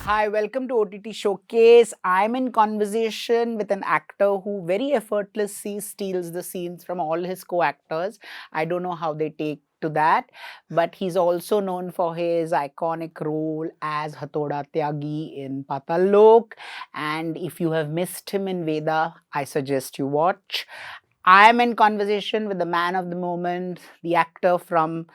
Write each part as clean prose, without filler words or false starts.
Hi, welcome to OTT Showcase. I'm in conversation with an actor who very effortlessly steals the scenes from all his co-actors. I don't know how they take to that, but he's also known for his iconic role as Hathoda Tyagi in Paatal Lok. And if you have missed him in Veda, I suggest you watch. I'm in conversation with the man of the moment, the actor from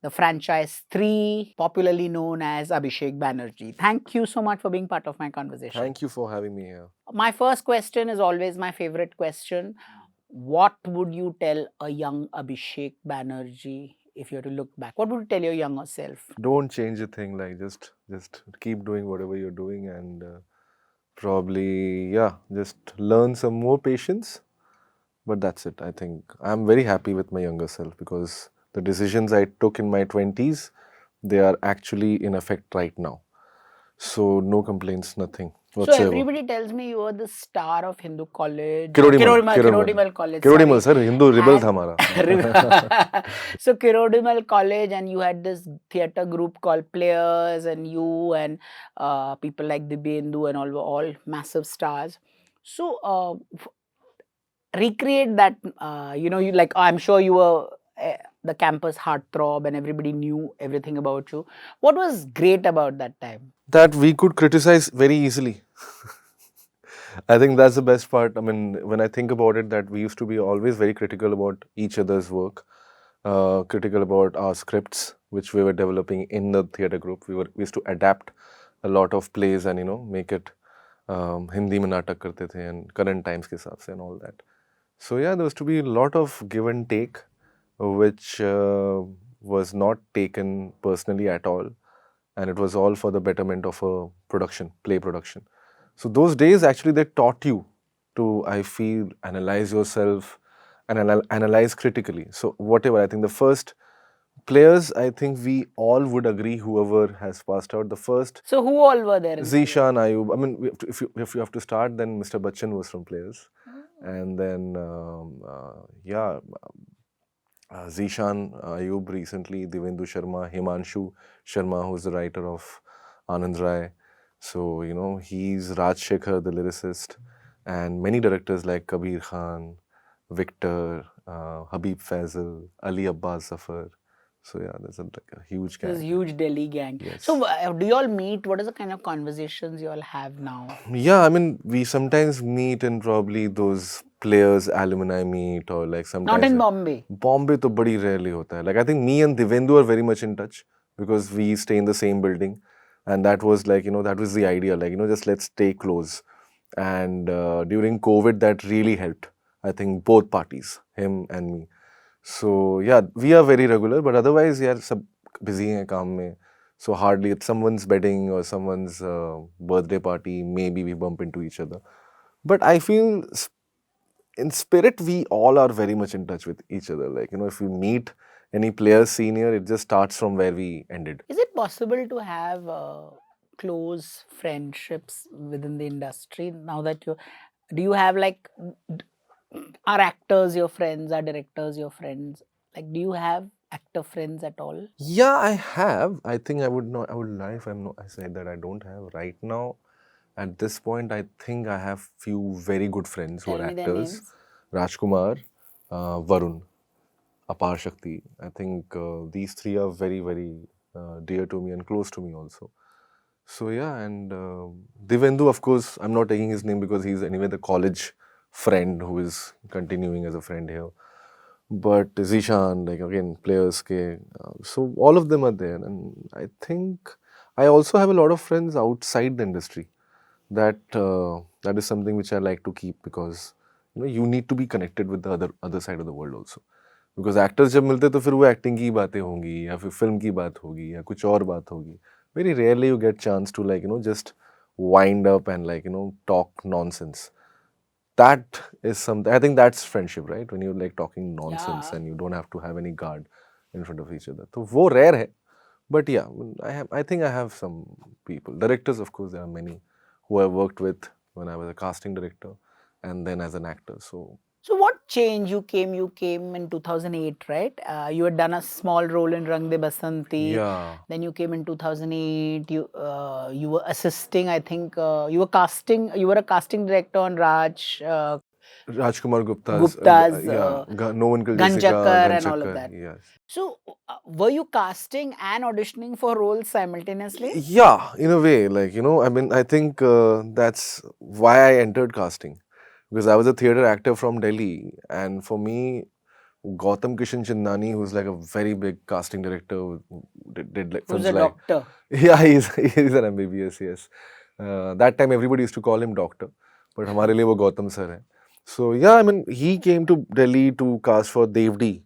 the franchise Stree, popularly known as Abhishek Banerjee. Thank you so much for being part of my conversation. Thank you for having me here. My first question is always my favorite question. What would you tell a young Abhishek Banerjee if you were to look back? What would you tell your younger self? Don't change a thing. Like just keep doing whatever you're doing, and probably just learn some more patience. But that's it. I think I'm very happy with my younger self because the decisions I took in my 20s, they are actually in effect right now. So no complaints, nothing So whatsoever. everybody tells me you were the star of Hindu college. Kirodimal College. Kirodimal, sir. Hindu rebel And- tha hamara. So Kirodimal College, and you had this theatre group called Players, and you and people like Dibendu and all were all massive stars. So recreate that. You like. I'm sure you were the campus heartthrob, and everybody knew everything about you. What was great about that time? That we could criticize very easily. I think that's the best part. I mean, when I think about it, that we used to be always very critical about each other's work, critical about our scripts, which we were developing in the theatre group. We used to adapt a lot of plays and make it Hindi में नाटक करते थे and current times के हिसाब से and all that. So yeah, there was to be a lot of give and take, which was not taken personally at all, and it was all for the betterment of a production, play production. So those days actually they taught you to, I feel, analyze yourself and analyze critically. So whatever, I think the first players, I think we all would agree, whoever has passed out, the first So who all were there? Zishan, Ayub. I mean, if you have to start, then Mr. Bachchan was from Players, and then Zishan, Ayub recently, Devendu Sharma, Himanshu Sharma, who's the writer of Anand Rai. So he's Raj Shekhar, the lyricist, and many directors like Kabir Khan, Victor, Habib Faisal, Ali Abbas Zafar. So yeah, there's a huge gang. There's a huge Delhi gang. Yes. So do you all meet? What is the kind of conversations you all have now? Yeah, I mean, we sometimes meet in probably those players alumni meet, or like sometimes. Not in Bombay. Bombay to badi rarely hota hai. Like I think me and Divendu are very much in touch because we stay in the same building, and that was like that was the idea. Like just let's stay close. And during COVID, that really helped. I think both parties, him and me. So yeah, we are very regular, but otherwise, yeah, sab busy hain kaam mein. So hardly it's someone's wedding or someone's birthday party, maybe we bump into each other. But I feel in spirit, we all are very much in touch with each other. Like, if you meet any player senior, it just starts from where we ended. Is it possible to have close friendships within the industry now that do you have like, are actors your friends, are directors your friends? Like, do you have actor friends at all? Yeah, I have. I think I would lie if I said that I don't have right now. At this point, I think I have few very good friends who Tell are me their actors. names. Rajkumar, Varun, Aparshakti. I think these three are very, very dear to me and close to me also. So yeah, and Divendu, of course, I'm not taking his name because he's anyway the college friend who is continuing as a friend here. But Zishan, like again, players ke, so all of them are there, and I think I also have a lot of friends outside the industry. That is something which I like to keep because you need to be connected with the other side of the world also. Because actors जब मिलते तो फिर वो acting की बातें होंगी या फिर film की बात होगी या कुछ और बात होगी. Very rarely you get chance to like just wind up and like talk nonsense. That is something, I think that's friendship, right? When you're like talking nonsense Yeah. and you don't have to have any guard in front of each other. So वो rare है. But yeah, I think I have some people. Directors, of course, there are many who I worked with when I was a casting director and then as an actor. So So what changed? You came in 2008, right? You had done a small role in Rang De Basanti. Yeah. Then you came in 2008. You were assisting. I think you were casting. You were a casting director on Rajkumar Gupta's, Gupta's No One Killed Jessica, Ganchakkar and all of Ganchakkar, that. yes. So were you casting and auditioning for roles simultaneously? Yeah, in a way, like, I mean, I think that's why I entered casting. Because I was a theatre actor from Delhi, and for me, Gautam Kishan Chandani, who's like a very big casting director, who did like Who's films a like, doctor? yeah, he's an MBBS, yes. That time everybody used to call him doctor, but हमारे लिए वो Gautam sir है. So yeah, I mean, he came to Delhi to cast for Devdi,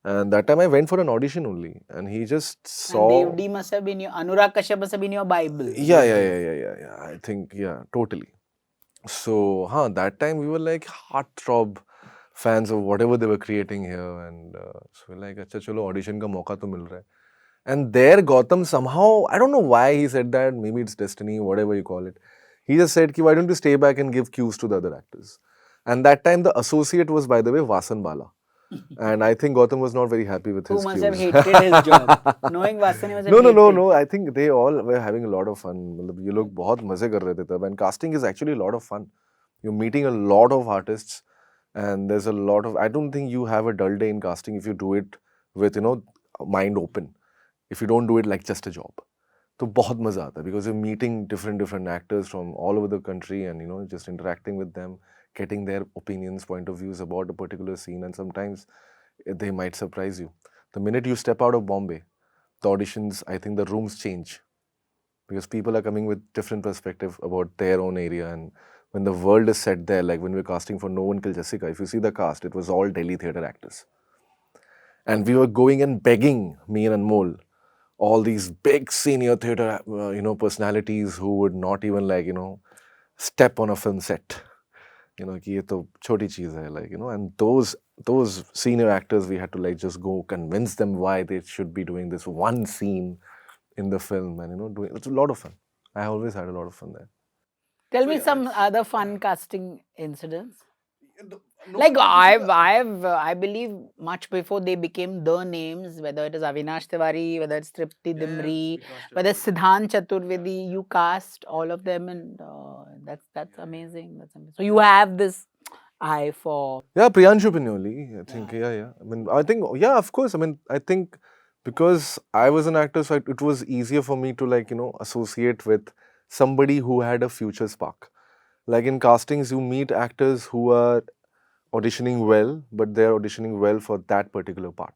and that time I went for an audition only, and he just And saw. Devdi must have been your Anurag Kashyap must have been your Bible. Yeah, those yeah, days. yeah. I think, yeah, totally. So, that time we were like heartthrob fans of whatever they were creating here, and so we're like, अच्छा चलो audition का मौका तो मिल रहा है. And there Gautam somehow, I don't know why he said that, maybe it's destiny, whatever you call it. He just said, why don't you stay back and give cues to the other actors? And that time the associate was, by the way, Vasan Bala. And I think Gautam was not very happy with Who his must cues. have hated his job. Knowing Vasan, he must have No. I think they all were having a lot of fun. मतलब ये लोग बहुत मजे कर रहे थे तब. And casting is actually a lot of fun. You're meeting a lot of artists, and there's a lot of. I don't think you have a dull day in casting if you do it with mind open. If you don't do it like just a job. तो बहुत मजा आता है because you're meeting different actors from all over the country, and just interacting with them, getting their opinions, point of views about a particular scene, and sometimes they might surprise you. The minute you step out of Bombay, the auditions, I think the rooms change because people are coming with different perspective about their own area. And when the world is set there, like when we were casting for No One Killed Jessica, if you see the cast, it was all Delhi theatre actors. And we were going and begging, me and Anmol, all these big senior theatre, personalities who would not even step on a film set. कि ये तो छोटी चीज है, and those senior actors, we had to just go convince them why they should be doing this one scene in the film, and doing it's a lot of fun. I always had a lot of fun there. Tell me some other fun casting incidents. Like I believe much before they became the names, whether it is Avinash Tiwary, whether it's Triptii, Dimri, whether it's Siddhant Chaturvedi, you cast all of them, and that's amazing. That's amazing. So you have this eye for. Yeah, Priyanshu Pinoli, I think. Yeah. I mean, I think, yeah, of course. I mean, I think because I was an actor, so it was easier for me to associate with somebody who had a future spark. Like in castings, you meet actors who are auditioning well, but they're auditioning well for that particular part.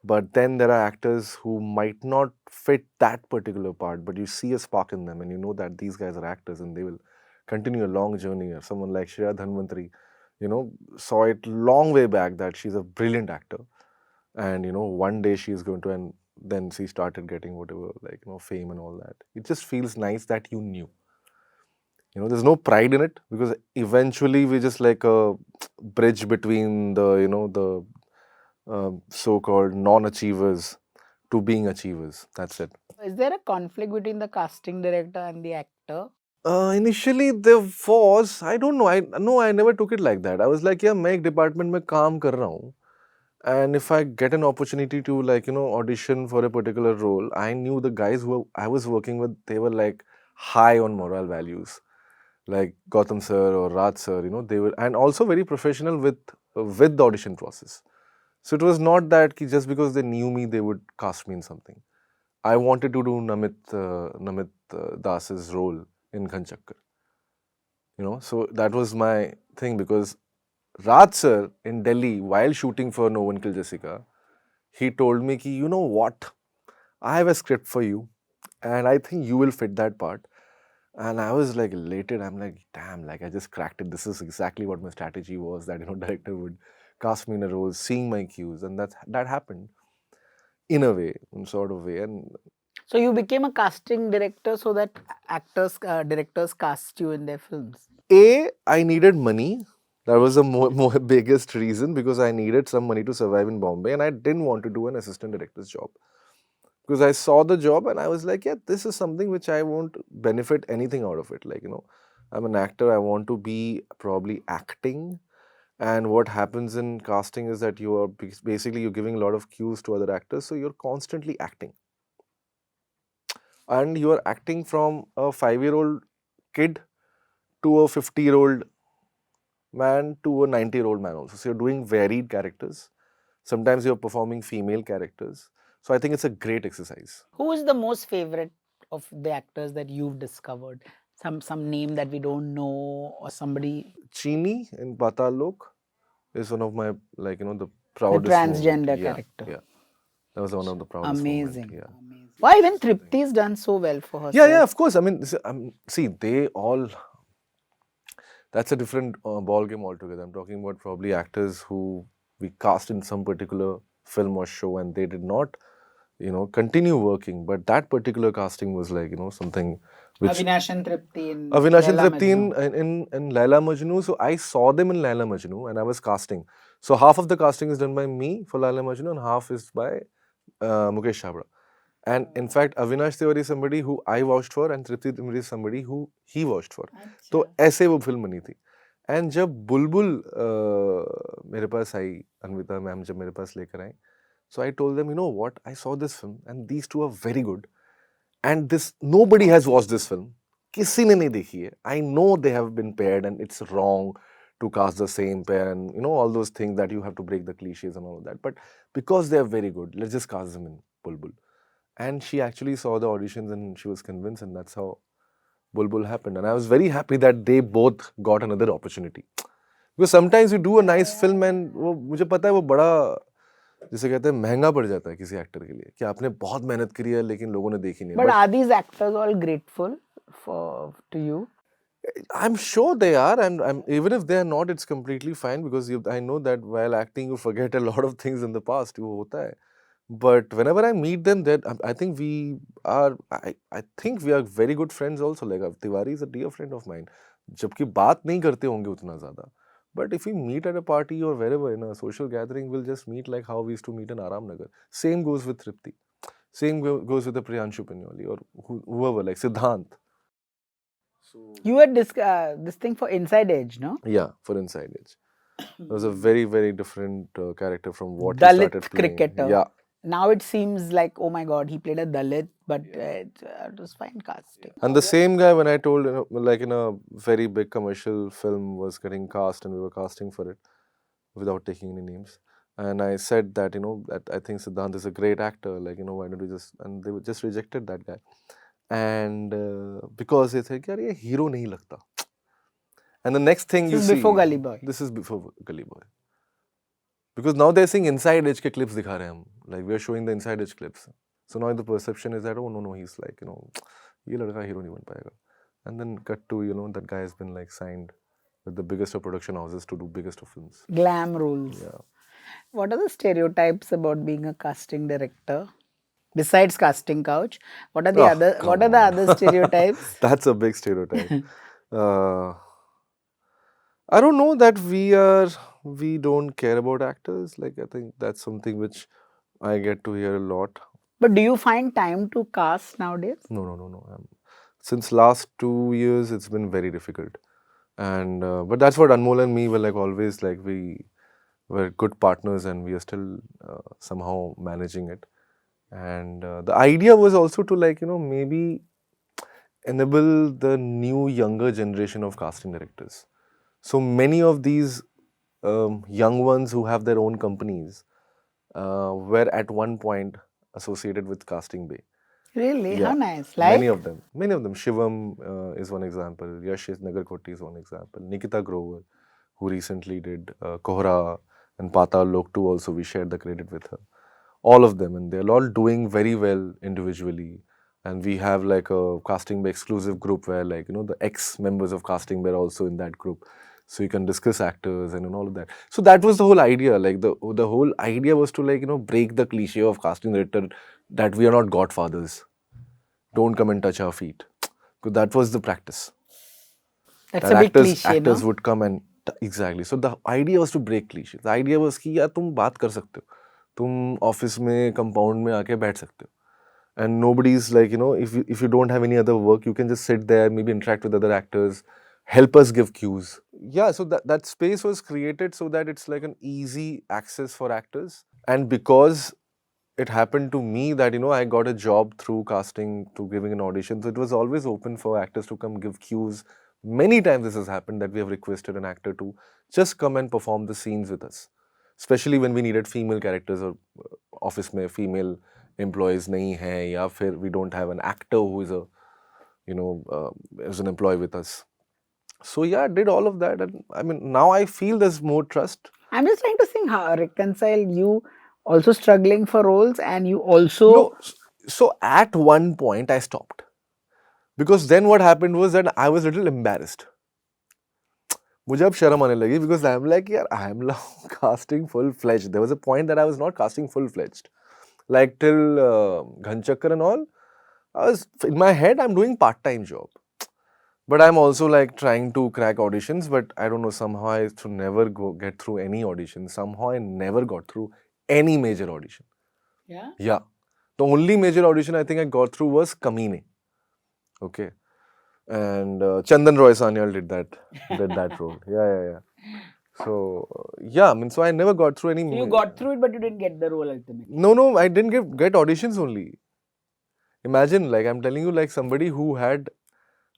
But then there are actors who might not fit that particular part, but you see a spark in them, and you know that these guys are actors and they will continue a long journey. Or someone like Shreya Dhanwanthary, saw it long way back that she's a brilliant actor, and one day she's going to, and then she started getting whatever fame and all that. It just feels nice that you knew. There's no pride in it because eventually we're just like a bridge between the so-called non-achievers to being achievers. That's it. Is there a conflict between the casting director and the actor? Initially there was, I don't know, I never took it like that. I was like, yeah, मैं एक department में काम कर रहा हूँ, and if I get an opportunity to audition for a particular role, I knew the guys who I was working with, they were like high on moral values, like Gautam sir or Raj sir. They were, and also very professional with the audition process. So it was not that just because they knew me, they would cast me in something. I wanted to do Namit Das's role in Ganchakkar. So that was my thing because Raj sir in Delhi, while shooting for No One Killed Jessica, he told me, you know what, I have a script for you and I think you will fit that part. And I was like elated. I'm like, damn, I just cracked it. This is exactly what my strategy was, that director would cast me in a role, seeing my cues, and that happened in a way, in sort of way. And so you became a casting director so that directors cast you in their films. I needed money. That was the more biggest reason, because I needed some money to survive in Bombay, and I didn't want to do an assistant director's job. Because I saw the job and I was like, yeah, this is something which I won't benefit anything out of it. I'm an actor. I want to be probably acting And what happens in casting is that you are basically you're giving a lot of cues to other actors, so you're constantly acting. And you are acting from a 5-year-old kid to a 50-year-old man to a 90-year-old man also. So you're doing varied characters. Sometimes you're performing female characters. So I think it's a great exercise. Who is the most favorite of the actors that you've discovered? Some name that we don't know, or somebody, Chini in Paatal Lok is one of my, like, you know, the the proudest moment. transgender Yeah, character. yeah. That was one of the proudest moment. Amazing. Yeah. Amazing. Why even Tripti's done so well for herself? Yeah, yeah, of course. I mean, see, they all, that's a different ball game altogether. I'm talking about probably actors who we cast in some particular film or show and they did not, you know, continue working. But that particular casting was like, you know, something which Avinash and Tripti in Avinash and Laila Tripti Majnu. in Laila Majnu. So I saw them in Laila Majnu and I was casting. So half of the casting is done by me for Laila Majnu and half is by Mukesh Chabra. And in fact, Avinash Tiwary is somebody who I vouched for and Tripti Dimri is somebody who he vouched for. तो ऐसे वो film बनी थी. And जब बुलबुल मेरे पास आई, Anvita ma'am जब मेरे पास लेकर आई, so I told them, you know what, I saw this film and these two are very good. And this, nobody has watched this film. किसी ने नहीं देखी है. I know they have been paired and it's wrong to cast the same pair and, you know, all those things that you have to break the cliches and all of that. But because they are very good, let's just cast them in Bulbul. And she actually saw the auditions and she was convinced, and that's how Bulbul happened. And I was very happy that they both got another opportunity. Because sometimes you do a nice film and वो मुझे पता है वो बड़ा जिसे कहते हैं महंगा पड़ जाता है किसी एक्टर के लिए कि आपने बहुत मेहनत करी है लेकिन लोगों ने देखी नहीं. But are these actors all grateful to you? I'm sure they are, and even if they are not, it's completely fine because I know that while acting you forget a lot of things in the past. वो होता है. But whenever I meet them, that I think I think we are very good friends also. Like Tiwary is a dear friend of mine. जबकि बात नहीं करते होंगे उतना ज़्यादा. But if we meet at a party or wherever in a social gathering, we'll just meet like how we used to meet in Aram Nagar. Same goes with Tripti. Same goes with the Priyanshu Pinyoli or whoever, like Siddhant. So You had this thing for Inside Edge, no? yeah, for Inside Edge. It was a very, very different character from what he Dalit started playing. cricketer. Yeah. Now it seems like, oh my god, he played a Dalit, but it was fine casting. And the same guy, when I told, you know, like in a very big commercial film was getting cast and we were casting for it without taking any names. And I said that, you know, that I think Siddhant is a great actor. Like, you know, why don't we just, and they just rejected that guy. And because they said, yaar, ye hero nahi lagta. And the next thing This you is see. before Gully Boy. This is before Gully Boy. Because now they're saying Inside Edge ke clips dikha rahe hum. Like, we're showing the Inside Edge clips. So now the perception is that, oh, no, he's like, you know, ye ladka hero nahi ban payega. And then cut to, you know, that guy has been like signed with the biggest of production houses to do biggest of films. Glam roles. Yeah. What are the stereotypes about being a casting director? Besides casting couch, what are the other stereotypes? That's a big stereotype. I don't know that we don't care about actors. Like, I think that's something which I get to hear a lot. But do you find time to cast nowadays? No. Since last 2 years, it's been very difficult. And but that's what Anmol and me were like always like we were good partners and we are still somehow managing it. And the idea was also to, like, you know, maybe enable the new younger generation of casting directors. So many of these young ones who have their own companies were at one point associated with Casting Bay. Really? Yeah. How nice. Like? Many of them. Shivam is one example. Yash Nagarkoti is one example. Nikita Grover, who recently did Kohra and Paatal Lok too, also we shared the credit with her. All of them, and they're all doing very well individually. And we have like a Casting Bay exclusive group where, like, you know, the ex-members of Casting Bay are also in that group. So you can discuss actors and all of that. So that was the whole idea. Like the whole idea was to, like, you know, break the cliche of casting director that we are not godfathers. Don't come and touch our feet. Because that was the practice. That's a big cliche, actors no? would come and exactly. So the idea was to break cliche. The idea was कि यार तुम बात कर सकते हो. तुम office में compound में आके बैठ सकते हो. And nobody's like, you know, if you don't have any other work, you can just sit there, maybe interact with other actors, help us give cues. Yeah, so that space was created so that it's like an easy access for actors. And because it happened to me that, I got a job through casting, to giving an audition. So it was always open for actors to come give cues. Many times this has happened that we have requested an actor to just come and perform the scenes with us. Especially when we needed female characters, or office mein female employees nahi hai, ya fir we don't have an actor who is is an employee with us. So yeah, I did all of that, and I mean now I feel there's more trust. I'm just trying to think how reconcile you also struggling for roles and you also. No, so at one point I stopped, because then what happened was that I was a little embarrassed. मुझे अब शर्म आने लगी, because I'm like, यार, I'm now casting full fledged. There was a point that I was not casting full fledged, like till Ghanchakkar and all. I was in my head, I'm doing part-time job, but I'm also like trying to crack auditions. But I don't know, somehow I used to never get through any audition. Somehow I never got through any major audition. Yeah. Yeah, the only major audition I think I got through was Kaminey. Okay. And Chandan Roy Sanyal did that role. Yeah. So yeah, I mean, so I never got through any. So you got through it, but you didn't get the role ultimately. No, I didn't get auditions only. Imagine, like I'm telling you, like somebody who had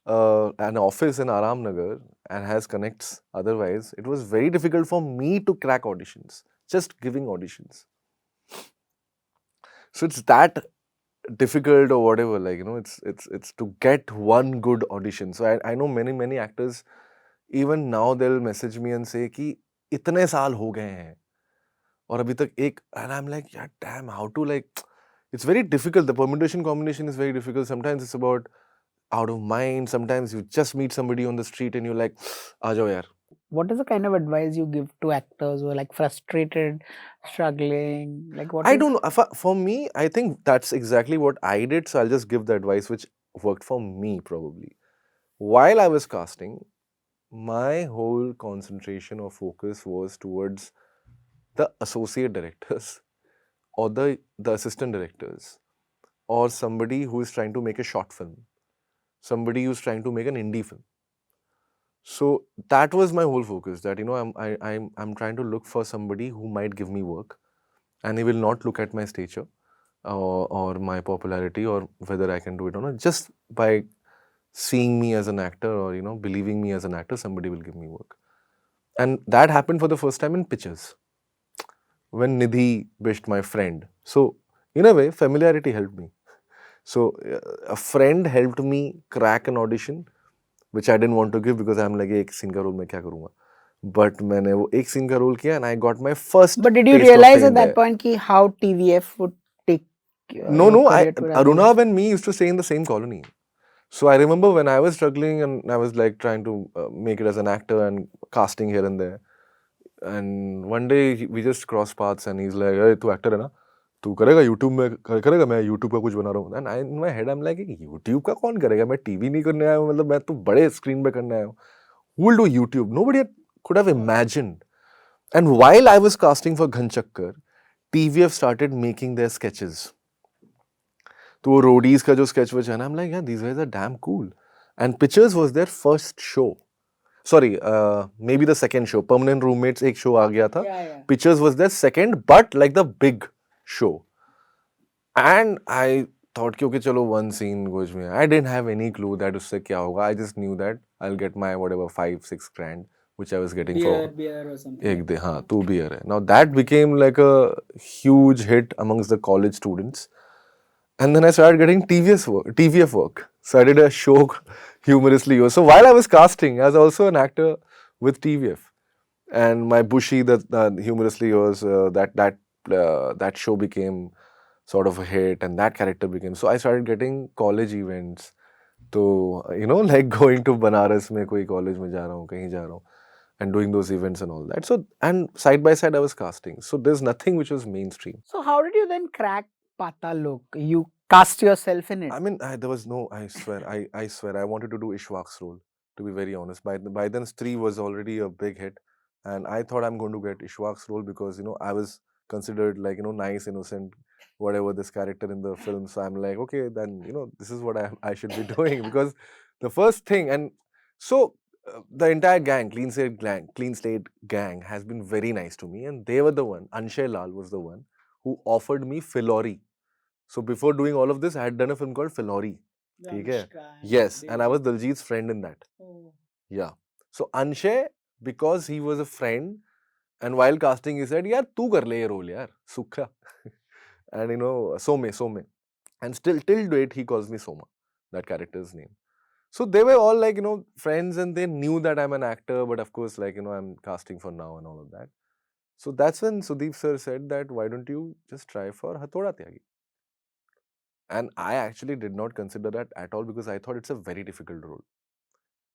an office in Aram Nagar and has connects. Otherwise, it was very difficult for me to crack auditions. Just giving auditions. So it's that difficult or whatever, like it's to get one good audition. So I know many actors, even now they'll message me and say कि इतने साल हो गए हैं और अभी तक एक, and I'm like, yeah, damn, how to, like, it's very difficult. The permutation combination is very difficult. Sometimes it's about out of mind. Sometimes you just meet somebody on the street and you're like, आ जाओ यार. What is the kind of advice you give to actors who are like frustrated, struggling? Like what? I don't know. For me, I think that's exactly what I did. So I'll just give the advice which worked for me probably. While I was casting, my whole concentration or focus was towards the associate directors or the assistant directors, or somebody who is trying to make a short film, somebody who's trying to make an indie film. So that was my whole focus, that I'm trying to look for somebody who might give me work, and he will not look at my stature or my popularity or whether I can do it or not. Just by seeing me as an actor or believing me as an actor, somebody will give me work. And that happened for the first time in pictures, when Nidhi wished my friend. So in a way, familiarity helped me. So a friend helped me crack an audition, which I didn't want to give because I'm like, एक scene का role मैं क्या करूँगा? But मैंने वो एक scene का role किया and I got my first. But did you taste of realize fame at that there. point ki how TVF would take? No, your career to that level? Arunabh and me used to stay in the same colony. So I remember when I was struggling and I was like trying to make it as an actor and casting here and there. And one day we just crossed paths and he's like, "Hey, तू actor है ना? तू करेगा YouTube में करेगा, मैं YouTube का कुछ बना रहा हूँ." And in my head I'm like, YouTube का कौन करेगा? मैं TV नहीं करने आया हूँ, मतलब मैं तो बड़े screen पे करने आया हूँ. Who will do YouTube? Nobody could have imagined. And while I was casting for Ghanchakkar, TVF started making their sketches. तो वो रोडीज का जो sketch was, and I'm like, yeah, these guys are damn cool. And Pictures was their first show. Sorry, maybe the second show. Permanent Roommates एक show आ गया था. Yeah. Pictures was their second, but like the big show. And I thought कि okay, चलो one scene कुछ में. I didn't have any clue that उससे क्या होगा. I just knew that I'll get my whatever 5-6 grand, which I was getting for beer or something. एक day. हाँ, 2 beer है. Now that became like a huge hit amongst the college students. And then I started getting TVF work. So I did a show, Humorously Yours. So while I was casting, I was also an actor with TVF. And my Bushi, the Humorously Yours, that show became sort of a hit, and that character became. So I started getting college events. So, like going to Banaras mein koi college mein ja raha hu, kahin ja raha hu, and doing those events and all that. So, and side by side I was casting. So there's nothing which was mainstream. So how did you then crack Paatal Lok? You cast yourself in it. I mean, there was no, I swear, I wanted to do Ishwak's role, to be very honest. By then, Stree was already a big hit. And I thought I'm going to get Ishwak's role because, I was considered like, nice, innocent, whatever this character in the film. So I'm like, okay, then, this is what I should be doing. Because the first thing, and so The entire gang, Clean Slate gang, has been very nice to me, and they were the one. Anshay Lal was the one who offered me Filori. So before doing all of this, I had done a film called Filori. ठीक है? Yes, and I was Diljit's friend in that. Yeah. So Anshay, because he was a friend, and while casting, he said, "यार तू कर ले ये role यार, सुखा." And you know, Some, and still till date he calls me Soma, that character's name. So they were all like, friends, and they knew that I'm an actor, but of course, like, I'm casting for now and all of that. So that's when Sudeep sir said that, why don't you just try for Hathoda Tyagi? And I actually did not consider that at all because I thought it's a very difficult role.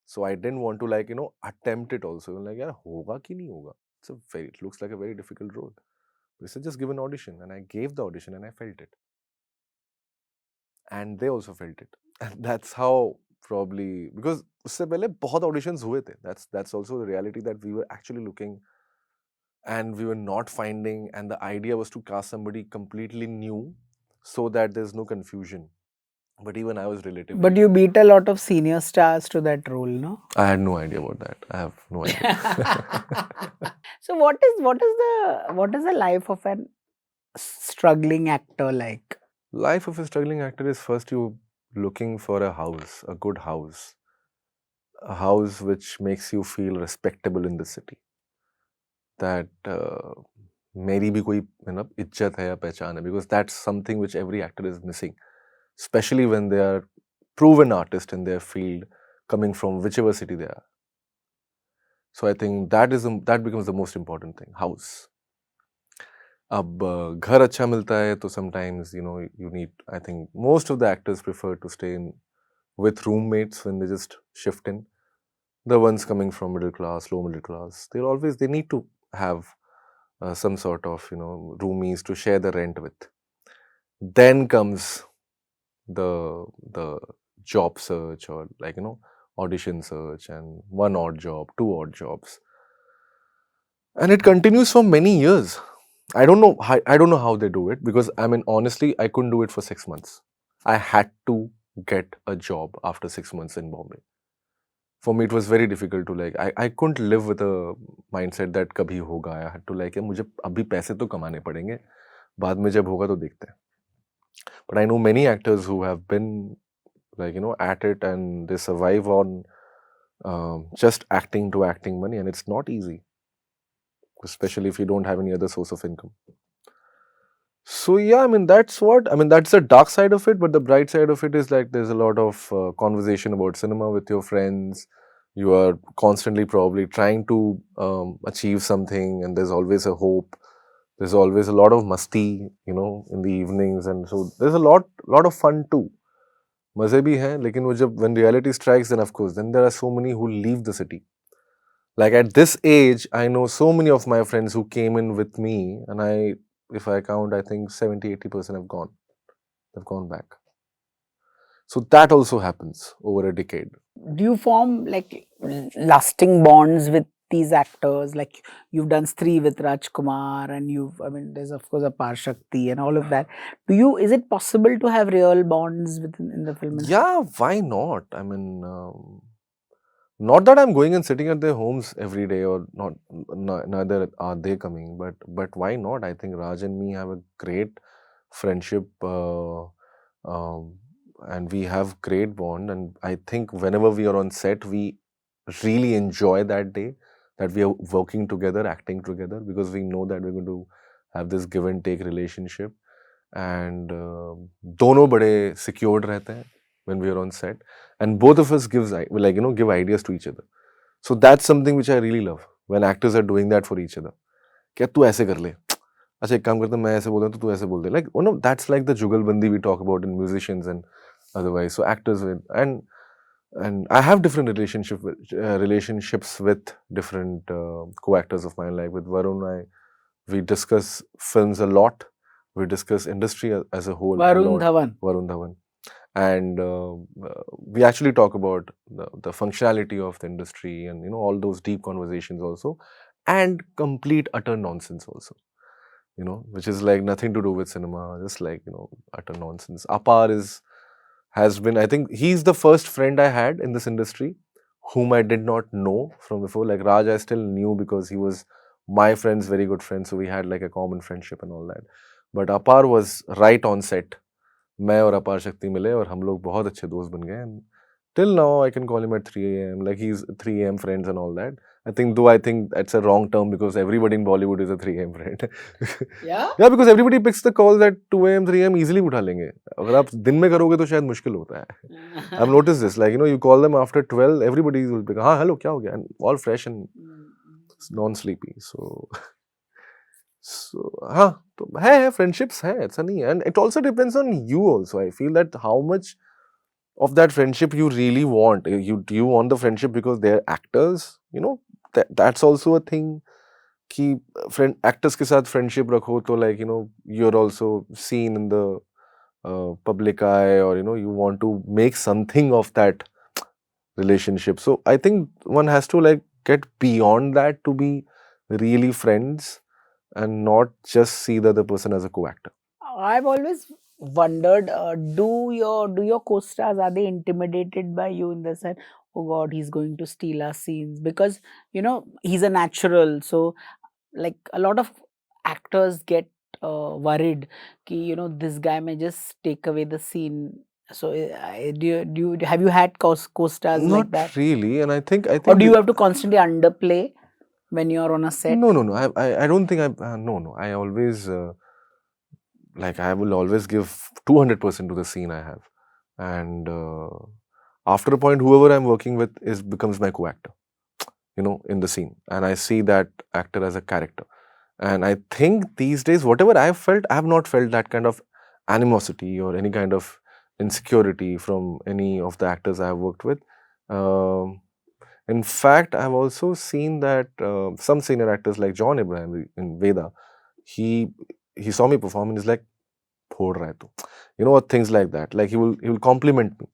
So I didn't want to, like, attempt it also. Like, yaar, hoga ki nahi hoga? It looks like a very difficult role. They said, just give an audition. And I gave the audition and I felt it. And they also felt it. And that's how probably, because उससे पहले बहुत auditions हुए थे. That's also the reality, that we were actually looking and we were not finding, and the idea was to cast somebody completely new so that there's no confusion. But even I was relatively But you beat a lot of senior stars to that role, no? I had no idea about that. I have no idea. So what is the life of an struggling actor like? Life of a struggling actor is, first you looking for a house, a good house, a house which makes you feel respectable in the city. That मेरी भी कोई इज्जत है या पहचान है, because that's something which every actor is missing, especially when they are proven artists in their field, coming from whichever city they are. So I think that becomes the most important thing, house. अब घर अच्छा मिलता है तो sometimes you need, I think most of the actors prefer to stay in with roommates when they just shift in. The ones coming from middle class, low middle class, they need to have some sort of roomies to share the rent with. Then comes the job search, or like audition search, and one odd job, two odd jobs, and it continues for many years. I don't know how they do it, because I mean, honestly, I couldn't do it for 6 months. I had to get a job after 6 months in Bombay. For me, it was very difficult to, like, I couldn't live with a mindset that kabhi hoga. I had to, like, मुझे अभी पैसे तो कमाने पड़ेंगे, बाद में जब होगा तो देखते हैं. But I know many actors who have been, like, at it, and they survive on just acting to acting money, and it's not easy, especially if you don't have any other source of income. So yeah, I mean, that's the dark side of it, but the bright side of it is, like, there's a lot of conversation about cinema with your friends. You are constantly probably trying to achieve something, and there's always a hope. There's always a lot of masti, in the evenings, and so there's a lot of fun too. मजे भी हैं, लेकिन वो जब when reality strikes, then of course, then there are so many who leave the city. Like at this age, I know so many of my friends who came in with me, and if I count, I think 70-80% have gone. They've gone back. So that also happens over a decade. Do you form like lasting bonds with these actors? Like you've done Stree with Rajkumar, and there's of course Aparshakti and all of that. Is it possible to have real bonds in the film industry? Yeah, why not? I mean, not that I'm going and sitting at their homes every day, or not, neither are they coming, but why not? I think Raj and me have a great friendship, and we have great bond, and I think whenever we are on set, we really enjoy that day, that we are working together, acting together, because we know that we're going to have this give and take relationship, and दोनों बड़े secured रहते हैं when we are on set, and both of us give ideas to each other. So that's something which I really love, when actors are doing that for each other. क्या तू ऐसे कर ले, अच्छा एक काम करते हैं, मैं ऐसे बोल रहा हूँ तो तू ऐसे बोल दे, like that's like the jugalbandi we talk about in musicians and otherwise. So actors and I have different relationships with different co-actors of mine. Like with Varun, we discuss films a lot. We discuss industry as a whole. Varun Dhawan. And we actually talk about the functionality of the industry, and all those deep conversations also, and complete utter nonsense also, which is like nothing to do with cinema, just like utter nonsense. Apar has been, I think he's the first friend I had in this industry whom I did not know from before. Like Raj, I still knew because he was my friend's very good friend, so we had like a common friendship and all that. But Apar was right on set. मैं और अपार शक्ति मिले और हम लोग बहुत अच्छे दोस्त बन गए. And till now, I can call him at 3 a.m. Like he's 3 a.m. friends and all that. I think that's a wrong term because everybody in Bollywood is a 3 a.m. friend. Yeah? Yeah, because everybody picks the calls at 2 a.m., 3 a.m. easily उठा लेंगे. अगर आप दिन में करोगे तो शायद मुश्किल होता है. I've noticed this. Like, you call them after 12, everybody will pick, हाँ, hello, क्या हो गया? And all fresh and non-sleepy. So हाँ, तो है friendships है, ऐसा नहीं है. And it also depends on you also. I feel that how much of that friendship you really want. You want the friendship because they're actors, that's also a thing. कि friend actors के साथ friendship रखो तो like you're also seen in the public eye, or you want to make something of that relationship. So I think one has to like get beyond that to be really friends and not just see the other person as a co-actor. I've always wondered, do your co-stars, are they intimidated by you in the sense, oh God, he's going to steal our scenes? Because he's a natural, so like a lot of actors get worried, ki this guy may just take away the scene. So have you had co-stars like Not that, really, and I think or do you have to constantly underplay when you're on a set? No. I don't think no. I always I will always give 200% to the scene I have, and after a point, whoever I'm working with becomes my co-actor, in the scene, and I see that actor as a character. And I think these days, whatever I've felt, I have not felt that kind of animosity or any kind of insecurity from any of the actors I've worked with. In fact, I've also seen that some senior actors like John Abraham in Veda, he saw me perform and he's like, "Phod raha hai tu." Or things like that. Like he will compliment me,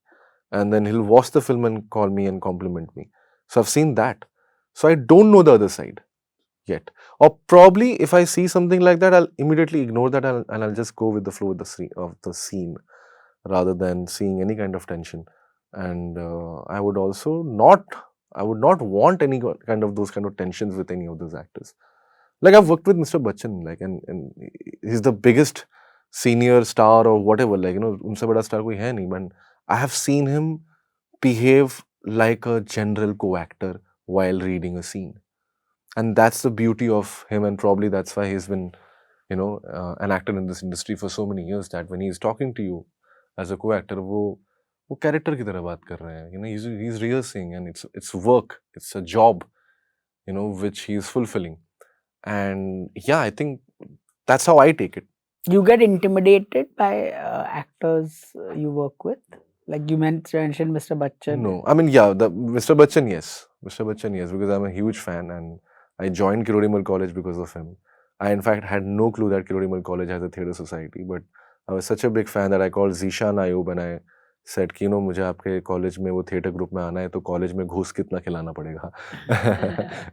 and then he'll watch the film and call me and compliment me. So I've seen that. So I don't know the other side yet. Or probably if I see something like that, I'll immediately ignore that and I'll just go with the flow of the scene rather than seeing any kind of tension. And I would not want any kind of those kind of tensions with any of those actors. Like I've worked with Mr. Bachchan, and he's the biggest senior star or whatever. उनसे बड़ा star कोई है नहीं, but I have seen him behave like a general co-actor while reading a scene. And that's the beauty of him, and probably that's why he's been an actor in this industry for so many years, that when he's talking to you as a co-actor, वो character की तरह बात कर रहे हैं. He's rehearsing, and it's work, it's a job, which he's fulfilling. And yeah, I think that's how I take it. You get intimidated by actors you work with? Like you mentioned Mr. Bachchan. No, I mean, yeah, the Mr. Bachchan, yes. Mr. Bachchan, yes, because I'm a huge fan and I joined Kirodimal College because of him. I, in fact, had no clue that Kirodimal College has a theatre society, but I was such a big fan that I called Zishan Ayub and I said कि मुझे आपके college में वो theatre group में आना है, तो college में घूस कितना खिलाना पड़ेगा.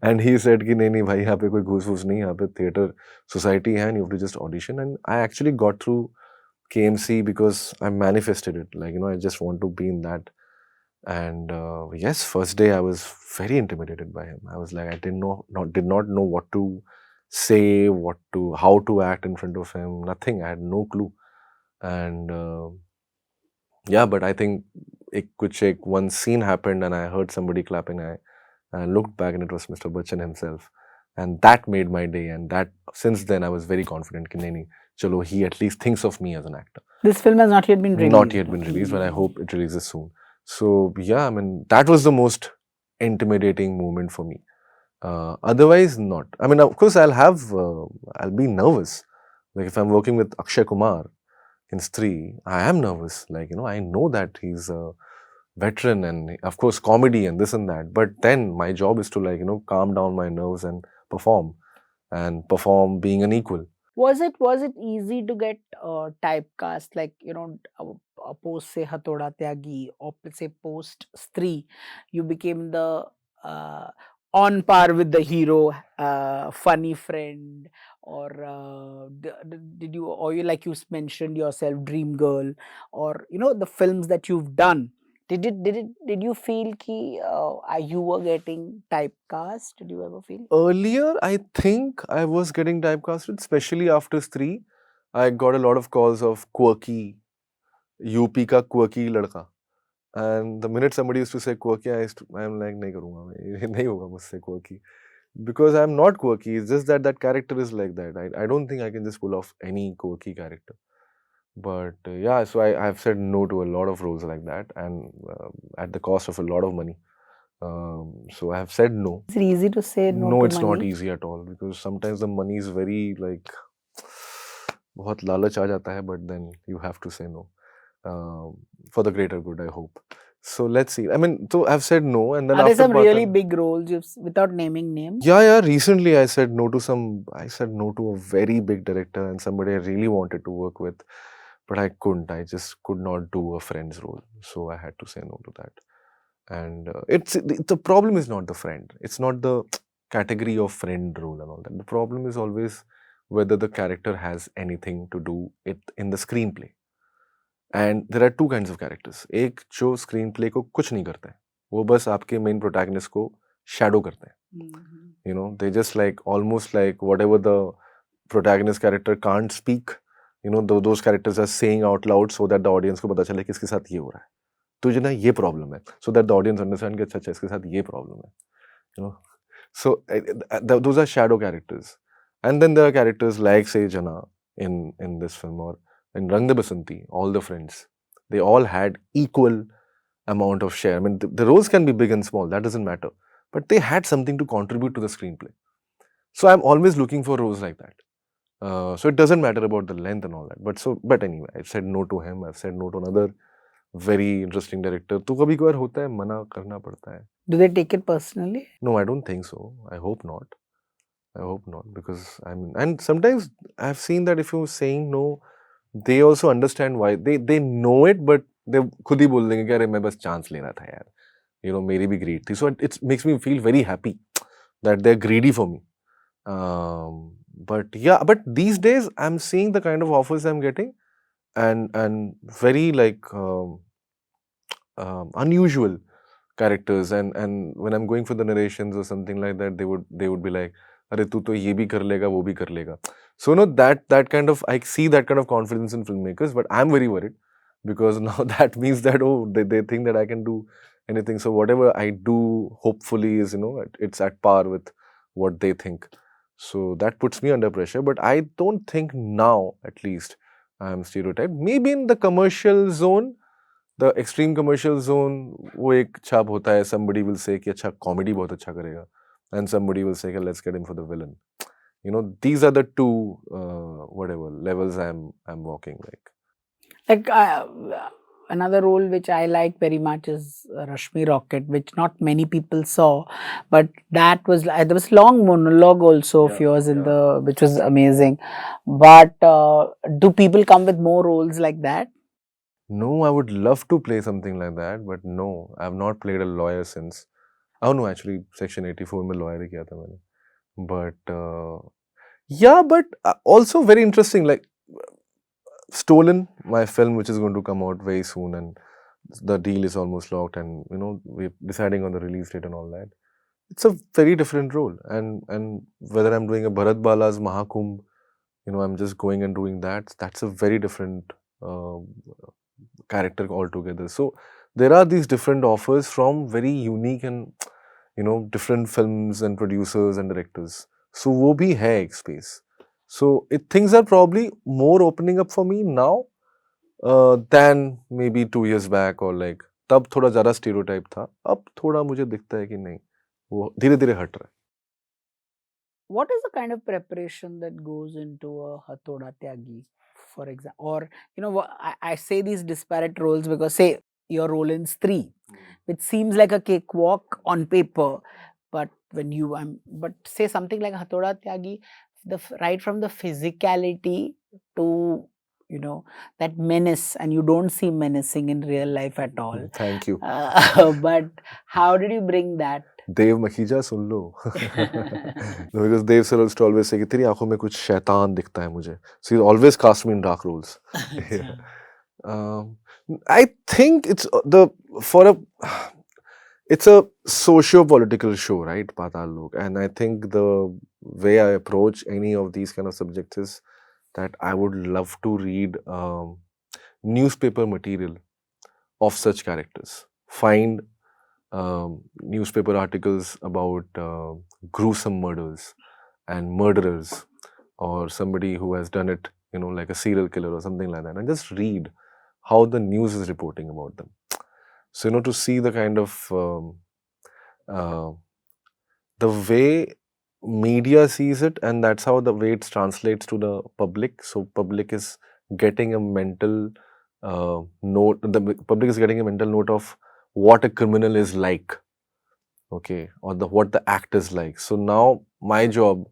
And he said कि नहीं भाई, यहाँ पे कोई घूस वूस नहीं, यहाँ पे थिएटर सोसाइटी है and you have to just audition. And I actually got through KMC because I manifested it. I just want to be in that. And yes, first day I was very intimidated by him. I was like, I did not know what to say, how to act in front of him. Nothing. I had no clue. And yeah, but I think one scene happened and I heard somebody clapping. I looked back and it was Mr. Bachchan himself. And that made my day. And since then I was very confident कि नहीं, chalo, he at least thinks of me as an actor. This film has not yet been released. Not yet been released, but I hope it releases soon. So yeah, I mean, that was the most intimidating moment for me. Otherwise, not. I mean, of course, I'll be nervous. Like if I'm working with Akshay Kumar in Stree, I am nervous. I know that he's a veteran and of course comedy and this and that. But then my job is to calm down my nerves and perform being an equal. Was it easy to get typecast, like post say Hathoda Tyagi or say post Stree, you became the on par with the hero, funny friend, or did you, or you, like you mentioned yourself, dream girl, or the films that you've done Did you feel ki you were getting typecast? Did you ever feel? Earlier, I think I was getting typecasted, especially after Stree. I got a lot of calls of quirky, UP ka quirky ladka. And the minute somebody used to say quirky, I'm like, nahi karunga main. Ye nahi hoga mujhse quirky. Because I'm not quirky, it's just that that character is like that. I don't think I can just pull off any quirky character. But yeah, so I've said no to a lot of roles like that, and at the cost of a lot of money. So I have said no. Is it easy to say no No, to it's money? not easy at all, because sometimes the money is very like बहुत लालच आ जाता है, but then you have to say no for the greater good, I hope. So let's see. I mean, so I've said no, and then Are there after some really Paatal, big roles without naming names? yeah. Recently, I said no to I said no to a very big director and somebody I really wanted to work with, but I couldn't. I just could not do a friend's role, so I had to say no to that. And the problem is not the friend. It's not the category of friend role and all that. The problem is always whether the character has anything to do it in the screenplay. And there are two kinds of characters. एक जो screenplay को कुछ नहीं करते हैं, वो बस आपके main protagonist को shadow करते हैं. You know, they just like almost like whatever the protagonist character can't speak, you know, those characters are saying out loud so that the audience को पता चले कि इसके साथ ये हो रहा है. तुझे ना ये प्रॉब्लम है, so that the audience understand कि अच्छा अच्छा इसके साथ ये प्रॉब्लम है, you know. So those are shadow characters, and then there are characters like say Jana in this film, or in Rang De Basanti, all the friends, they all had equal amount of share. I mean, the roles can be big and small, that doesn't matter, but they had something to contribute to the screenplay. So I'm always looking for roles like that. So it doesn't matter about the length and all that. But anyway, I've said no to him. I've said no to another very interesting director. तो कभी कभार होता है, मना करना पड़ता है. Do they take it personally? No, I don't think so. I hope not. I hope not, because I mean, and sometimes I've seen that if you're saying no, they also understand why. They know it, but they खुद ही बोल देंगे कि अरे मैं बस chance ले रहा था यार. You know, मेरी भी greed थी. So it makes me feel very happy that they're greedy for me. But yeah, but these days I'm seeing the kind of offers I'm getting, and very like unusual characters, and when I'm going for the narrations or something like that, they would be like, "अरे तू तो ये भी कर लेगा, वो भी कर लेगा." So you know, that kind of, I see that kind of confidence in filmmakers, but I'm very worried because now that means that they think that I can do anything. So whatever I do, hopefully is, you know, it's at par with what they think. So that puts me under pressure. But I don't think now, at least, I'm stereotyped. Maybe in the commercial zone, the extreme commercial zone, वो एक छाप होता है. Somebody will say कि अच्छा comedy बहुत अच्छा करेगा, and somebody will say कि let's get him for the villain. You know, these are the two whatever levels I'm walking like. Another role which I like very much is Rashmi Rocket, which not many people saw, but that was there was long monologue also of yours in which was amazing. But do people come with more roles like that? No, I would love to play something like that, but no, I've not played a lawyer since. Oh no, actually, Section 84 में lawyer ही किया था मैंने. But yeah, but also very interesting, like Stolen, my film, which is going to come out very soon, and the deal is almost locked, and you know, we're deciding on the release date and all that. It's a very different role, and whether I'm doing a Bharat Bala's Mahakumbh, you know, I'm just going and doing that. That's a very different character altogether. So there are these different offers from very unique and, you know, different films and producers and directors. So wo bhi hai ek space. So things are probably more opening up for me now than maybe 2 years back, or like तब थोड़ा ज़्यादा stereotype था. अब थोड़ा मुझे दिखता है कि नहीं, वो धीरे-धीरे हट रहा है. What is the kind of preparation that goes into a Hathoda Tyagi, for example? Or, you know, I say these disparate roles because, say, your role in Stree, which seems like a cakewalk on paper, but when you, but say something like Hathoda Tyagi, right from the physicality to, you know, that menace, and you don't see menacing in real life at all. Thank you. But how did you bring that? Dev Makhija soon low. No, because Dev sir used to always say कि तेरी आंखों में कुछ शैतान दिखता है मुझे. So he always cast me in dark roles. Yeah. I think it's for a it's a socio-political show, right, Paatal Lok, and I think the way I approach any of these kind of subjects is that I would love to read newspaper material of such characters. Find newspaper articles about gruesome murders and murderers, or somebody who has done it, like a serial killer or something like that, and just read how the news is reporting about them. So, to see the kind of uh, the way media sees it, and that's how the way it translates to the public. So, public is getting a mental note. The public is getting a mental note of what a criminal is like, okay, or what the act is like. So now my job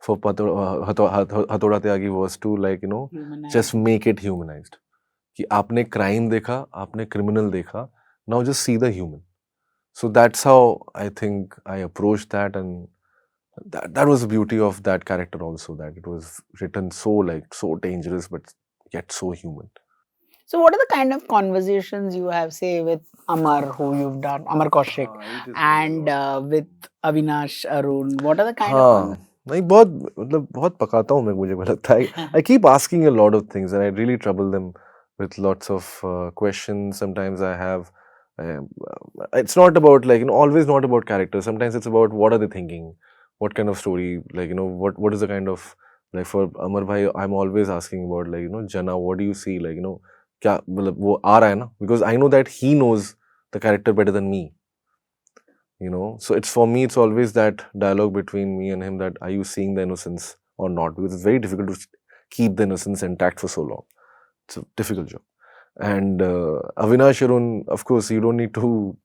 for Hathoda Tyagi was to, like, just make it humanized. कि आपने crime देखा, आपने criminal देखा, now just see the human. So that's how I think I approached that, and that was the beauty of that character also, that it was written so dangerous but yet so human. So, what are the kind of conversations you have, say, with Amar, who you've done, Amar Kaushik, and with Avinash Arun? What are the kind of हाँ नहीं, बहुत पकाता हूँ मैं, मुझे लगता है. I keep asking a lot of things and I really trouble them with lots of questions. Sometimes I have it's not about, like, always not about characters. Sometimes it's about what are they thinking, what kind of story, like, what is the kind of, like, for Amar bhai, I'm always asking about, like, Jana, what do you see, like, क्या मतलब वो आ रहा है ना, because I know that he knows the character better than me. So it's, for me, it's always that dialogue between me and him, that are you seeing the innocence or not, because it's very difficult to keep the innocence intact for so long. It's a difficult job. And Avinash Arun, of course, you don't need to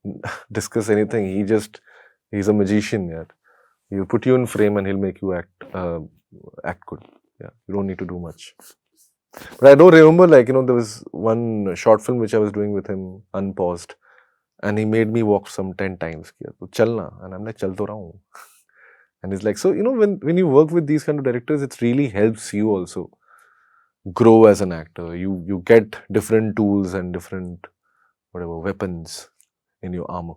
discuss anything. He's a magician. Yeah. He'll put you in frame and he'll make you act good. Yeah, you don't need to do much. But I don't remember, like, there was one short film which I was doing with him, unpaused, and he made me walk some 10 times. So, chalna. And I'm like, chal to raha hu. And he's like, so, when you work with these kind of directors, it really helps you also grow as an actor. You get different tools and different, whatever, weapons in your armor.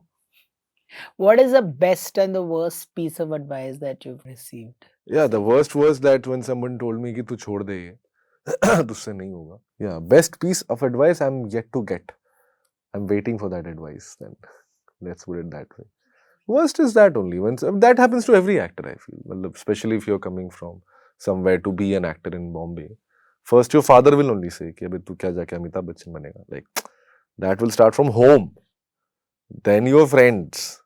What is the best and the worst piece of advice that you've received? Yeah, the worst was that when someone told me कि तू छोड़ दे ये, तुझसे नहीं होगा. Yeah, best piece of advice I'm yet to get. I'm waiting for that advice. Then let's put it that way. Worst is that only. That happens to every actor, I feel. Well, especially if you're coming from somewhere to be an actor in Bombay. First, your father will only say कि अबे तू क्या जाके अमिताभ बच्चन बनेगा. Like, that will start from home. Then your friends.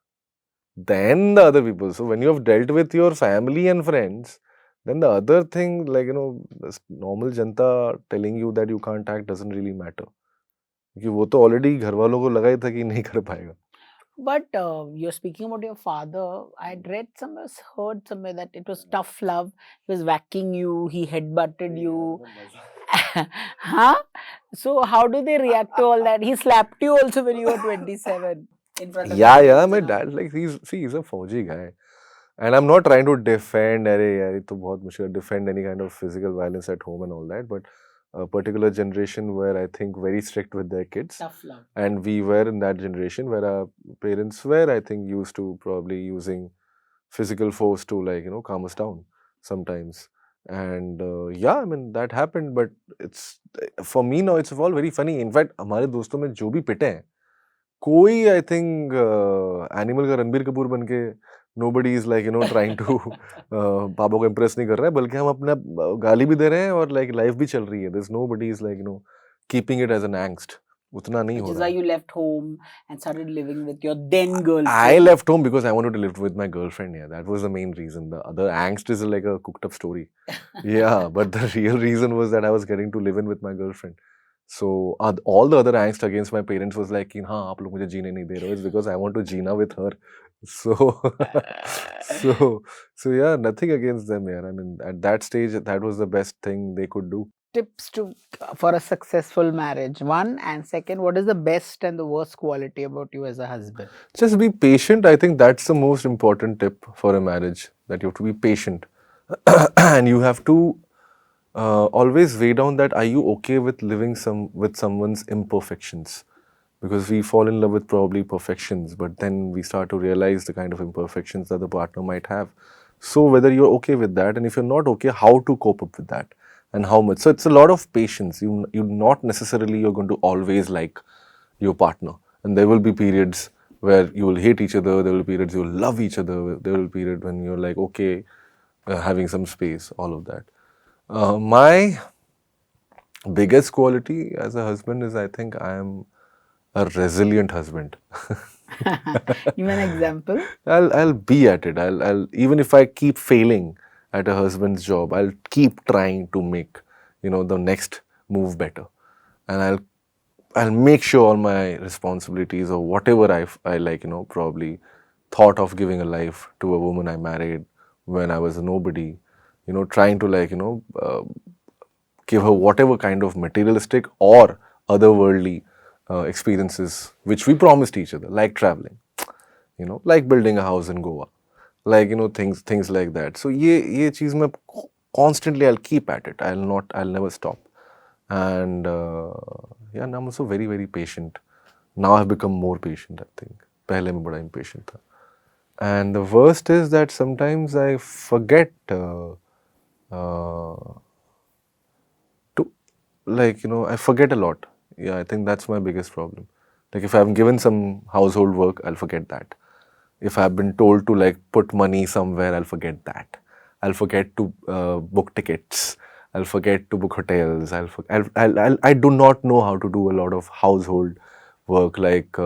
Then the other people. So when you have dealt with your family and friends, then the other thing, like, this normal janta telling you that you can't act doesn't really matter. क्योंकि वो तो already घर वालों को लगा ही था कि नहीं कर पाएगा. But you're speaking about your father. I'd read somewhere, heard somewhere that it was tough love. He was whacking you, he headbutted you. Huh? So how do they react to all that? He slapped you also when you were 27. In front of Yeah, my dad, like, he's a Fauji guy. And I'm not trying to defend, defend any kind of physical violence at home and all that, but a particular generation were, I think, very strict with their kids. Tough love. And we were in that generation where our parents were, I think, used to probably using physical force to, like, calm us down sometimes. And yeah, I mean, that happened, but it's, for me now, it's all very funny. In fact, हमारे दोस्तों में जो भी पिटे हैं, कोई, I think, animal का रणबीर कपूर बन के nobody is, like, trying to पापा को impress नहीं कर रहा है, बल्कि हम अपना गाली भी दे रहे हैं और, like, life भी चल रही है. There's nobody is, like, keeping it as an angst. उतना नहीं हो रहा. Which is why you left home and started living with your then girlfriend. I left home because I wanted to live with my girlfriend. Yeah, that was the main reason. The other angst is like a cooked up story. Yeah, but the real reason was that I was getting to live in with my girlfriend. So all the other angst against my parents was like, हाँ आप लोग मुझे जीने नहीं दे रहे हो. It's because I want to Jeena with her. So yeah, nothing against them. Yeah, I mean, at that stage, that was the best thing they could do. Tips for a successful marriage. One, and second, what is the best and the worst quality about you as a husband? Just be patient. I think that's the most important tip for a marriage, that you have to be patient. And you have to always weigh down that, are you okay with living with someone's imperfections? because we fall in love with probably perfections, but then we start to realize the kind of imperfections that the partner might have. So whether you're okay with that, and if you're not okay, how to cope up with that, and how much. So it's a lot of patience. You not necessarily you're going to always like your partner, and there will be periods where you will hate each other. There will be periods you will love each other. There will be period when you're like okay, having some space, all of that. My biggest quality as a husband is I think I am a resilient husband. Give an example. I'll be at it. I'll even if I keep failing at a husband's job, I'll keep trying to make the next move better, and I'll make sure all my responsibilities or whatever I like probably thought of giving a life to a woman I married when I was a nobody, trying to give her whatever kind of materialistic or otherworldly experiences which we promised each other, like traveling, like building a house in Goa, like things like that. So ye cheez mein constantly I'll keep at it. I'll never stop. And yeah, and I'm also very very patient. Now I've become more patient. I think. पहले मैं बड़ा impatient था. And the worst is that sometimes I forget uh, to I forget a lot. Yeah, I think that's my biggest problem. Like if I'm given some household work, I'll forget that. If I've been told to put money somewhere, I'll forget that. I'll forget to book tickets. I'll forget to book hotels. I do not know how to do a lot of household work like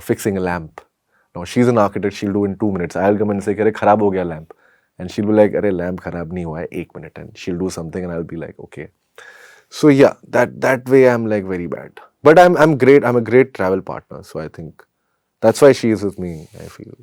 fixing a lamp. No, she's an architect. She'll do in 2 minutes. I'll come and say, "Kare, kharab ho gaya lamp," and she'll be like, "Arey, lamp kharab nahi hua hai, 1 minute," and she'll do something, and I'll be like, "Okay." So yeah, that way I'm like very bad. But I'm great. I'm a great travel partner. So I think that's why she is with me, I feel.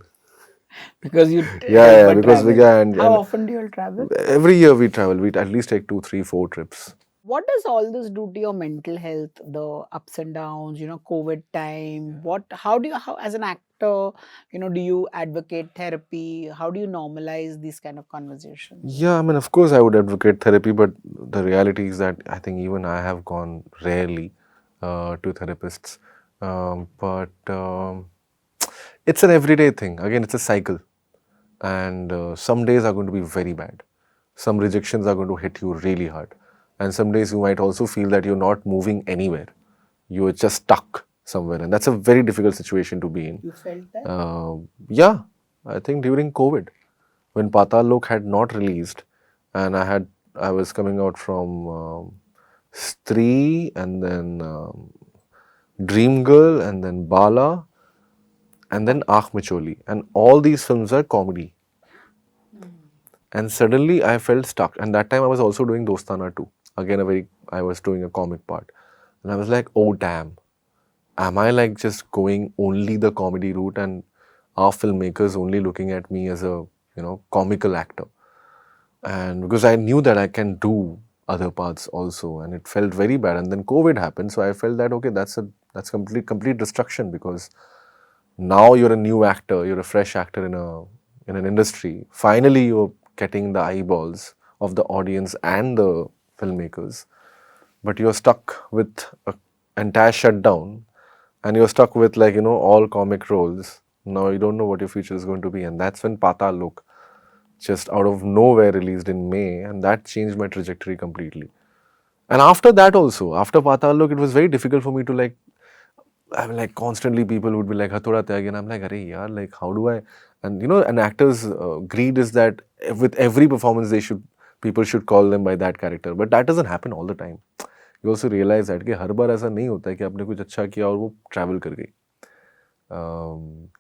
Because you Yeah, help yeah, her because we travel. yeah, How and often do you all travel? every year we travel. We at least take 2, 3, 4 trips. What does all this do to your mental health, the ups and downs, COVID time? How as an actor, do you advocate therapy? How do you normalize these kind of conversations? Yeah, I mean, of course, I would advocate therapy, but the reality is that I think even I have gone rarely to therapists. But it's an everyday thing. Again, it's a cycle. And some days are going to be very bad. Some rejections are going to hit you really hard. And some days you might also feel that you're not moving anywhere. You're just stuck somewhere. And that's a very difficult situation to be in. You felt that? Yeah, I think during COVID, when Paatal Lok had not released, and I was coming out from Stree, and then Dream Girl, and then Bala, and then Aakh Micholi, and all these films are comedy. And suddenly I felt stuck. And that time I was also doing Dostana too. Again, I was doing a comic part. And I was like, oh damn, am I just going only the comedy route, and are filmmakers only looking at me as a, comical actor? And because I knew that I can do other parts also, and it felt very bad. And then COVID happened. So I felt that, okay, that's complete destruction, because now you're a new actor, you're a fresh actor in an industry. Finally, you're getting the eyeballs of the audience and the filmmakers, but you're stuck with an entire shutdown, and you're stuck with all comic roles. Now you don't know what your future is going to be, and that's when Paatal Lok just out of nowhere released in May, and that changed my trajectory completely. And after that also, after Paatal Lok, it was very difficult for me to I'm constantly people would be like Hathoda Tyagi, and I'm like, "Arey yaar, how do I?" And an actor's greed is that with every performance people should call them by that character, but that doesn't happen all the time. You also realize that कि हर बार ऐसा नहीं होता है कि आपने कुछ अच्छा किया और वो travel कर गई.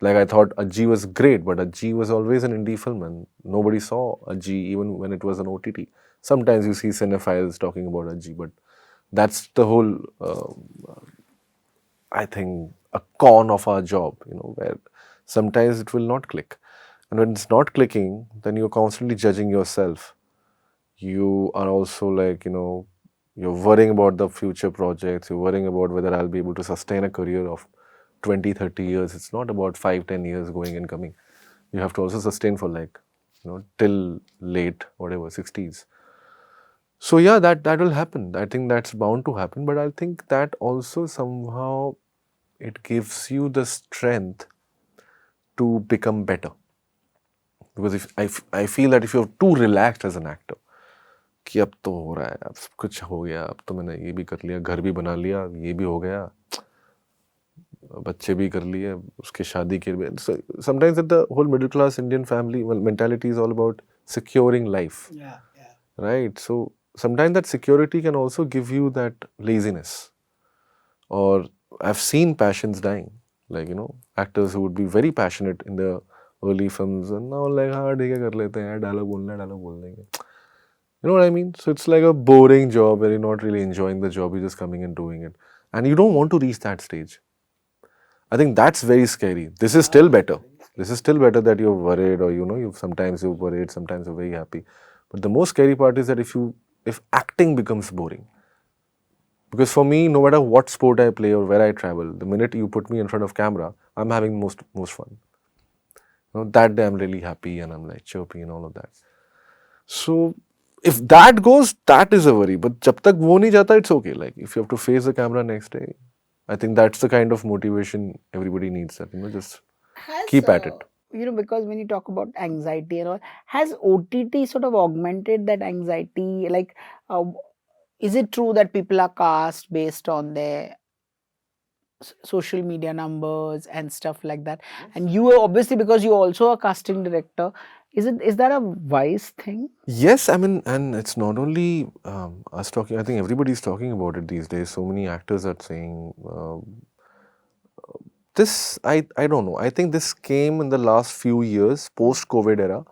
Like I thought Ajji was great, but Ajji was always an indie film, and nobody saw Ajji even when it was an OTT. Sometimes you see cinephiles talking about Ajji, but that's the whole I think a con of our job, where sometimes it will not click. And when it's not clicking, then you're constantly judging yourself. You are also you're worrying about the future projects, you're worrying about whether I'll be able to sustain a career of 20, 30 years. It's not about 5, 10 years going and coming. You have to also sustain for till late, whatever, 60s. So yeah, that will happen. I think that's bound to happen. But I think that also somehow it gives you the strength to become better. Because if I feel that if you're too relaxed as an actor, कि अब तो हो रहा है, अब सब कुछ हो गया, अब तो मैंने ये भी कर लिया, घर भी बना लिया, ये भी हो गया, बच्चे भी कर लिए, उसके शादी के लिए. So, sometimes that the whole middle class Indian family mentality is all about securing life. Yeah. Right? So sometimes that security can also give you that laziness. Or I've seen passions dying. Like, actors who would be very passionate in the early films and now like, ठीक है कर लेते हैं, dialogue बोलना है, dialogue बोल देंगे. You know what I mean? So it's like a boring job where you're not really enjoying the job, you're just coming and doing it. And you don't want to reach that stage. I think that's very scary. This is still better. This is still better that you're worried or, sometimes you're worried, sometimes you're very happy. But the most scary part is that if acting becomes boring. Because for me, no matter what sport I play or where I travel, the minute you put me in front of camera, I'm having most fun. That day I'm really happy and I'm like chirpy and all of that. So if that goes, that is a worry. But jab tak wo nahi jata, it's okay. Like if you have to face the camera next day, I think that's the kind of motivation everybody needs. That just keep at it. Because when you talk about anxiety and all, has OTT sort of augmented that anxiety? Like, is it true that people are cast based on their social media numbers and stuff like that? And you are obviously, because you're also a casting director, is that a wise thing? Yes, I mean, and it's not only us talking. I think everybody's talking about it these days. So many actors are saying this. I don't know. I think this came in the last few years, post-COVID era.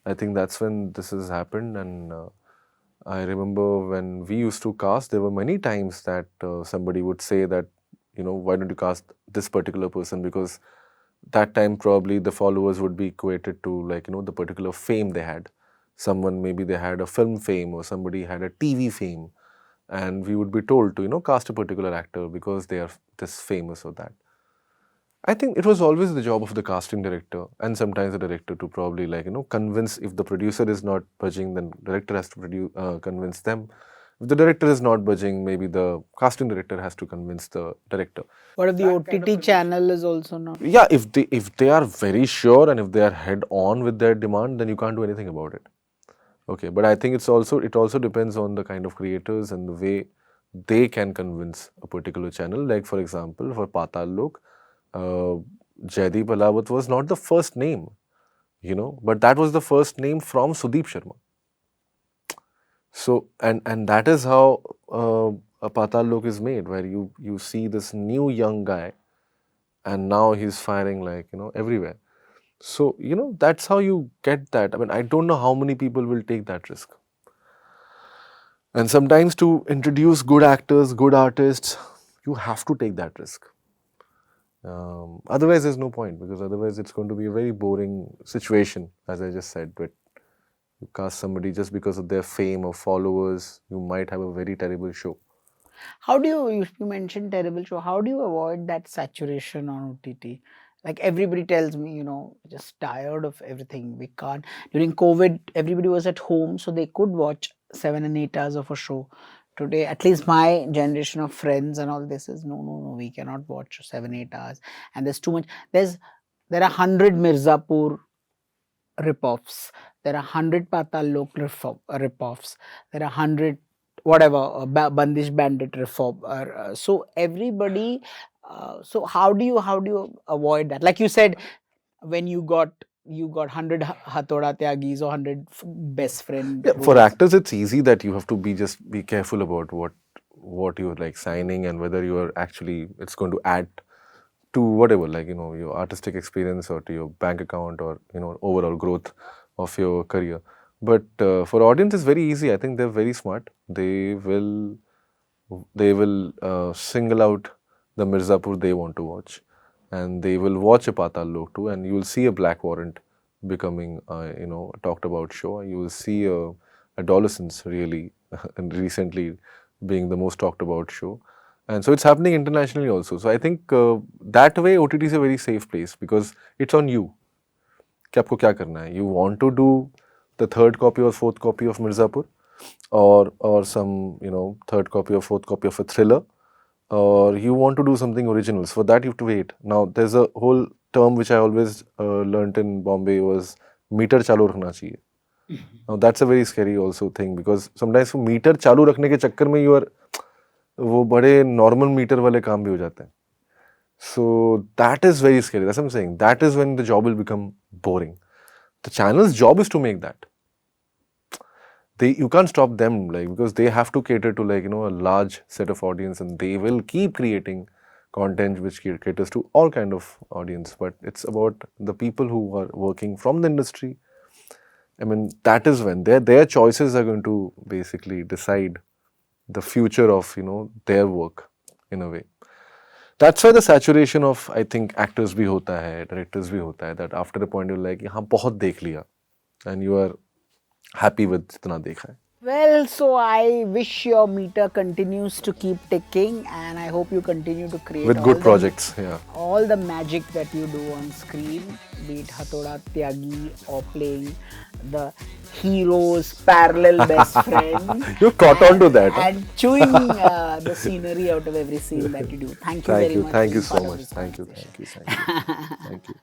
I think that's when this has happened. And I remember when we used to cast, there were many times that somebody would say that, why don't you cast this particular person? Because that time probably the followers would be equated to like, the particular fame they had. Someone, maybe they had a film fame or somebody had a TV fame. And we would be told to, cast a particular actor because they are this famous or that. I think it was always the job of the casting director and sometimes the director to probably like, convince. If the producer is not budging, then director has to convince them. If the director is not budging, maybe the casting director has to convince the director. What if the OTT channel is also not? Yeah, if they are very sure and if they are head on with their demand, then you can't do anything about it. Okay, but I think it also depends on the kind of creators and the way they can convince a particular channel. Like for example, for Paatal Lok, Jaideep Ahlawat was not the first name, but that was the first name from Sudeep Sharma. So and that is how a Paatal Lok is made, where you see this new young guy, and now he's firing like everywhere. So that's how you get that. I mean, I don't know how many people will take that risk. And sometimes to introduce good actors, good artists, you have to take that risk. Otherwise, there's no point, because otherwise it's going to be a very boring situation, as I just said. But you cast somebody just because of their fame or followers, you might have a very terrible show. How do you mentioned terrible show, how do you avoid that saturation on OTT? Like everybody tells me, just tired of everything. We can't. During COVID, everybody was at home, so they could watch 7 and 8 hours of a show. Today, at least my generation of friends and all this is no, we cannot watch 7, 8 hours. And there's too much. There are 100 Mirzapur rip-offs. There are 100 Paatal Lok rip-offs. There are 100 whatever Bandish Bandit rip-off. So everybody. So how do you avoid that? Like you said, when you got 100 Hathoda Tyagis or 100 best friend. Yeah, for actors, it's easy that you have to be careful about what you're like signing and whether you are actually it's going to add to whatever, like your artistic experience or to your bank account or overall growth of your career. But for audience, it's very easy. I think they're very smart. They will single out the Mirzapur they want to watch, and they will watch a Paatal Lok too, and you will see a Black Warrant becoming talked about show. You will see Adolescence really recently being the most talked about show. And so it's happening internationally also. So I think that way OTT is a very safe place, because it's on you. कि आपको क्या करना है. You want to do the third copy or fourth copy of Mirzapur, or some third copy or fourth copy of a thriller, or you want to do something original. So for that, you have to wait. Now, there's a whole term which I always learnt in Bombay was meter चालू रखना चाहिए. Now, that's a very scary also thing because sometimes वो meter चालू रखने के चक्कर में you are वो बड़े normal meter वाले काम भी हो जाते हैं. So that is very scary. That's what I'm saying. That is when the job will become boring. The channel's job is to make that. You can't stop them, like, because they have to cater to, like, a large set of audience, and they will keep creating content which caters to all kind of audience. But it's about the people who are working from the industry. I mean, that is when their choices are going to basically decide the future of their work in a way. That's why the saturation of, I think, actors bhi hota hai, directors bhi hota hai, that after a point you're like, हाँ बहुत देख लिया, and you are happy with जितना देखा है. Well, so I wish your meter continues to keep ticking, and I hope you continue to create With good projects, yeah. All the magic that you do on screen, be it Hathoda Tyagi or playing the hero's parallel best friend. You caught on to that. And chewing the scenery out of every scene that you do. Thank you very much. Thank you so much. Thank you. Thank you.